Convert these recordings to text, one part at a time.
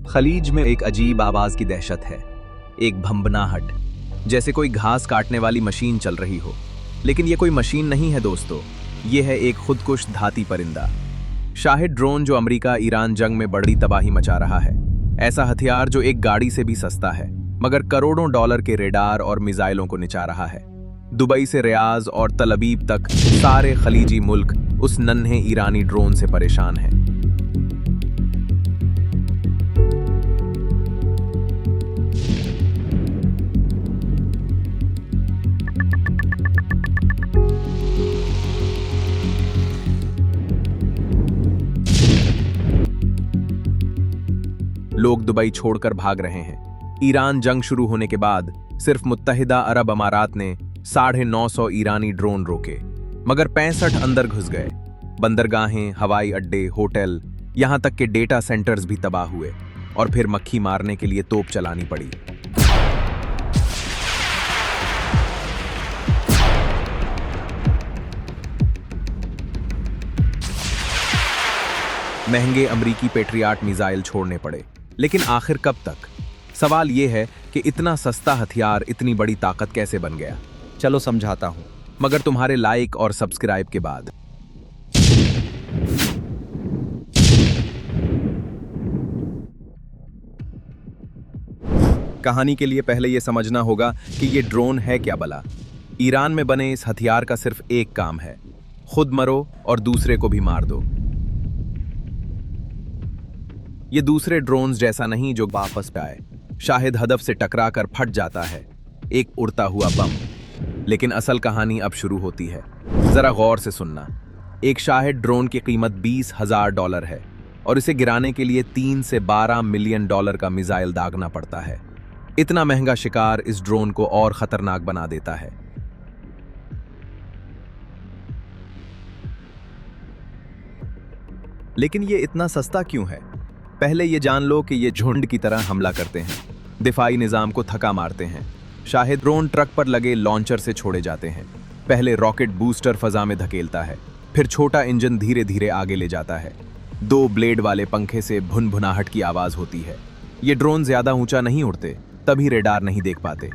खलीज में एक अजीब आवाज की दहशत है, एक भंभनाहट, जैसे कोई घास काटने वाली मशीन चल रही हो। लेकिन ये कोई मशीन नहीं है दोस्तों, ये है एक खुदकुश धाती परिंदा। शाहिद ड्रोन जो अमेरिका ईरान जंग में बड़ी तबाही मचा रहा है। ऐसा हथियार जो एक गाड़ी से भी सस्ता है, मगर करोड़ों डॉलर के रेडार और मिसाइलों को निचा रहा है। दुबई से रियाज और तल अबीब तक सारे खलीजी मुल्क उस नन्हे ईरानी ड्रोन से परेशान हैं। लोग दुबई छोड़कर भाग रहे हैं। ईरान जंग शुरू होने के बाद सिर्फ मुत्तहिदा अरब अमारात ने 950 ईरानी ड्रोन रोके, मगर 65 अंदर घुस गए। बंदरगाहें, हवाई अड्डे, होटल, यहां तक के डेटा सेंटर्स भी तबाह हुए और फिर मक्खी मारने के लिए तोप चलानी पड़ी। महंगे अमरीकी पेट्रियाट मिसाइल छोड़ने पड़े, लेकिन आखिर कब तक? सवाल यह है कि इतना सस्ता हथियार इतनी बड़ी ताकत कैसे बन गया। चलो समझाता हूं, मगर तुम्हारे लाइक और सब्सक्राइब के बाद। कहानी के लिए पहले यह समझना होगा कि ये ड्रोन है क्या भला। ईरान में बने इस हथियार का सिर्फ एक काम है, खुद मरो और दूसरे को भी मार दो। ये दूसरे ड्रोन्स जैसा नहीं जो वापस पे आए। शाहिद हदफ से टकरा कर फट जाता है, एक उड़ता हुआ बम। लेकिन असल कहानी अब शुरू होती है, जरा गौर से सुनना। एक शाहिद ड्रोन की कीमत $20,000 है और इसे गिराने के लिए 3 से 12 मिलियन डॉलर का मिसाइल दागना पड़ता है। इतना महंगा शिकार इस ड्रोन को और खतरनाक बना देता है। लेकिन ये इतना सस्ता क्यों है? पहले ये जान लो कि ये झुंड की तरह हमला करते हैं, दिफाई निजाम को थका मारते हैं। शाहिद ड्रोन ट्रक पर लगे लॉन्चर से छोड़े जाते हैं। पहले रॉकेट बूस्टर फजा में धकेलता है, फिर छोटा इंजन धीरे धीरे आगे ले जाता है। 2 ब्लेड वाले पंखे से भुनभुनाहट की आवाज होती है। ये ड्रोन ज्यादा ऊंचा नहीं उड़ते, तभी रेडार नहीं देख पाते।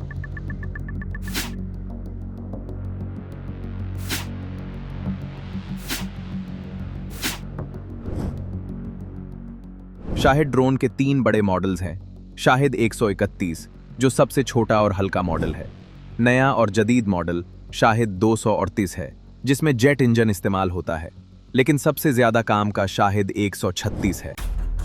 शाहिद ड्रोन के 3 बड़े मॉडल्स हैं। शाहिद 131 जो सबसे छोटा और हल्का मॉडल है। नया और जदीद मॉडल शाहिद 238 है, जिसमें जेट इंजन इस्तेमाल होता है। लेकिन सबसे ज्यादा काम का शाहिद 136 है।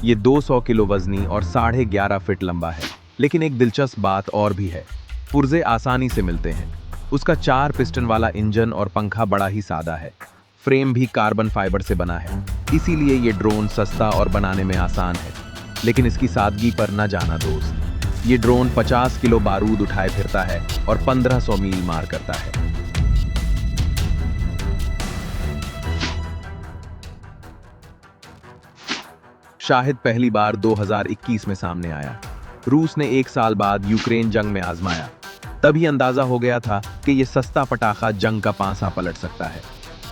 ये 200 किलो वजनी और 11.5 फीट लंबा है। लेकिन एक दिलचस्प बात और भी है, पुर्जे आसानी से मिलते हैं। उसका 4 पिस्टन वाला इंजन और पंखा बड़ा ही सादा है। फ्रेम भी कार्बन फाइबर से बना है, इसीलिए ये ड्रोन सस्ता और बनाने में आसान है। लेकिन इसकी सादगी पर न जाना दोस्त। ये ड्रोन 50 किलो बारूद उठाए फिरता है और 1500 मील मार करता है। शाहिद पहली बार 2021 में सामने आया। रूस ने 1 साल बाद यूक्रेन जंग में आजमाया। तभी अंदाजा हो गया था कि ये सस्ता पटाखा जंग का पांसा पलट सकता है।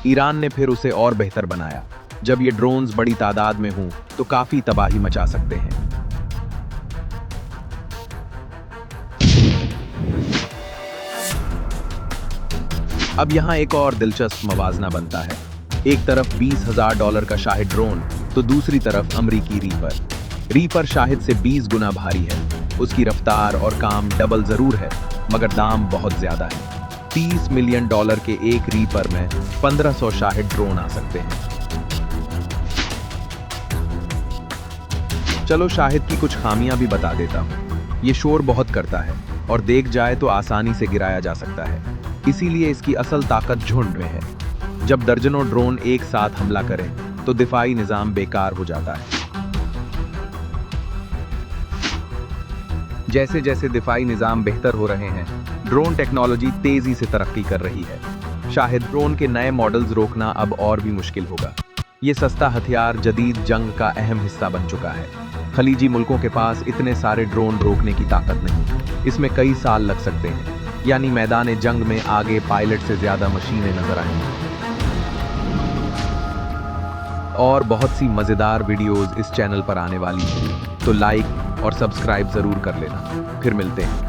ईरान ने फिर उसे और बेहतर बनाया। जब ये ड्रोन्स बड़ी तादाद में हों तो काफी तबाही मचा सकते हैं। अब यहाँ एक और दिलचस्प मवाजना बनता है। एक तरफ $20,000 का शाहिद ड्रोन तो दूसरी तरफ अमरीकी रीपर। रीपर शाहिद से 20 गुना भारी है। उसकी रफ्तार और काम डबल जरूर है, मगर दाम बहुत ज्यादा है। $30 मिलियन के एक रीपर में 1500 शाहिद ड्रोन आ सकते हैं। चलो शाहिद की कुछ खामियां भी बता देता हूं। ये शोर बहुत करता है और देख जाए तो आसानी से गिराया जा सकता है। इसीलिए इसकी असल ताकत झुंड में है। जब दर्जनों ड्रोन एक साथ हमला करें तो दिफाई निजाम बेकार हो जाता है। जैसे जैसे दिफाई निजाम बेहतर हो रहे हैं, ड्रोन टेक्नोलॉजी तेजी से तरक्की कर रही है। शाहिद ड्रोन के नए मॉडल्स रोकना अब और भी मुश्किल होगा। ये सस्ता हथियार जदीद जंग का अहम हिस्सा बन चुका है। खलीजी मुल्कों के पास इतने सारे ड्रोन रोकने की ताकत नहीं। इसमें कई साल लग सकते हैं, यानी मैदान जंग में आगे पायलट से ज्यादा मशीनें नजर आएंगी। और बहुत सी मजेदार वीडियोस इस चैनल पर आने वाली हैं। तो लाइक और सब्सक्राइब जरूर कर लेना। फिर मिलते हैं।